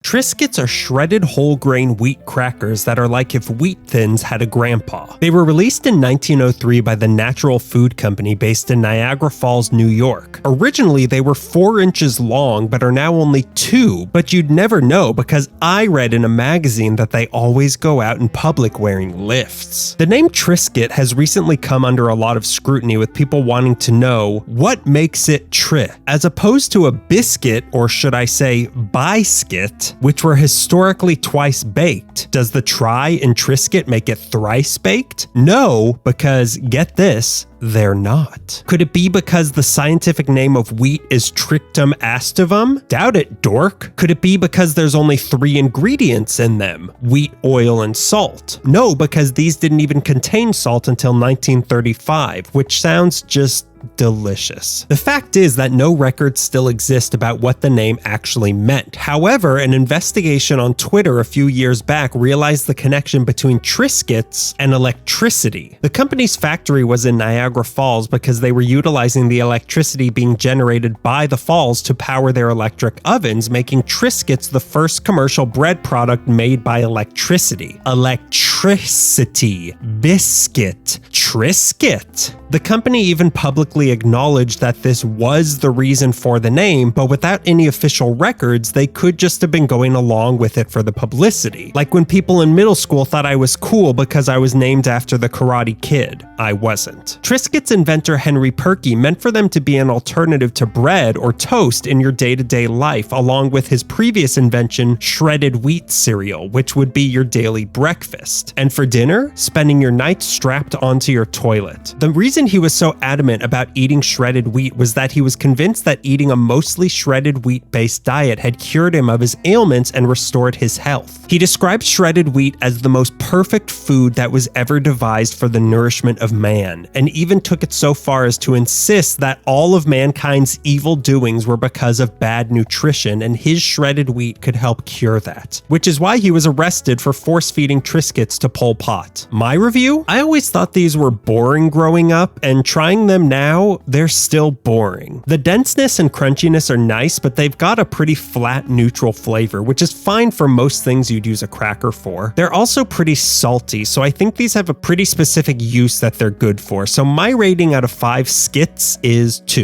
Triscuits are shredded whole grain wheat crackers that are like if Wheat Thins had a grandpa. They were released in 1903 by the Natural Food Company based in Niagara Falls, New York. Originally, they were 4 inches long, but are now only 2, but you'd never know because I read in a magazine that they always go out in public wearing lifts. The name Triscuit has recently come under a lot of scrutiny with people wanting to know what makes it tri, as opposed to a biscuit, or should I say biscuit, which were historically twice baked. Does the try in Triscuit make it thrice baked? No, because get this, they're not. Could it be because the scientific name of wheat is Trichum aestivum? Doubt it, dork. Could it be because there's only 3 ingredients in them? Wheat, oil, and salt. No, because these didn't even contain salt until 1935, which sounds just delicious. The fact is that no records still exist about what the name actually meant. However, an investigation on Twitter a few years back realized the connection between Triscuits and electricity. The company's factory was in Niagara Falls because they were utilizing the electricity being generated by the falls to power their electric ovens, making Triscuits the first commercial bread product made by electricity. Electricity. Biscuit. Triscuit. The company even publicly acknowledged that this was the reason for the name, but without any official records, they could just have been going along with it for the publicity. Like when people in middle school thought I was cool because I was named after the Karate Kid. I wasn't. Triscuits inventor Henry Perky meant for them to be an alternative to bread or toast in your day-to-day life, along with his previous invention, shredded wheat cereal, which would be your daily breakfast. And for dinner, spending your nights strapped onto your toilet. The reason he was so adamant about eating shredded wheat was that he was convinced that eating a mostly shredded wheat-based diet had cured him of his ailments and restored his health. He described shredded wheat as the most perfect food that was ever devised for the nourishment of man, and even took it so far as to insist that all of mankind's evil doings were because of bad nutrition, and his shredded wheat could help cure that. Which is why he was arrested for force-feeding Triscuits to Pol Pot. My review? I always thought these were boring growing up, and trying them now, they're still boring. The denseness and crunchiness are nice, but they've got a pretty flat, neutral flavor, which is fine for most things you'd use a cracker for. They're also pretty salty, so I think these have a pretty specific use that they're good for. So my rating out of 5 skits is 2.